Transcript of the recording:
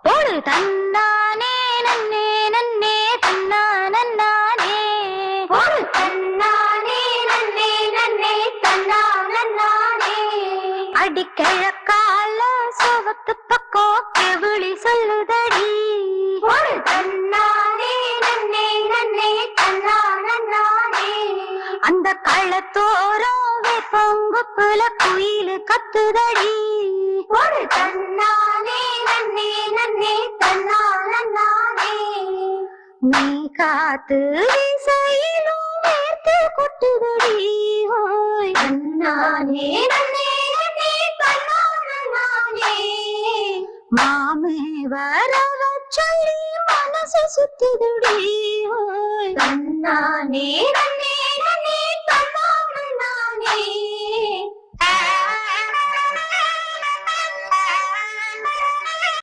போடு தன்னானே நன்னே நன்னே தன்னா நன்னானே போடு தன்னானே நன்னே நன்னே தன்னா நன்னானே அடிக்கிழக்கால சோகத்து பக்கம் கெவிழி சொல்லுதடி போடு தன்னானே நன்னே நன்னே தன்னா நன்னானே அந்த கள்ளத்தோரம் வேப்பங்குப்புல குயிலு கத்துதடி போடு தன்னானே நன்னே நன்னே தன்னா நன்னானே நீ காத்து வீசையிலும் வேர்த்து கொட்டுதடி ஓய் தன்னானே நன்னே நன்னே தன்னா நன்னானே மாமே வரவ சொல்லி மனசு சுத்துதடி ஓய் தன்னானே நன்னே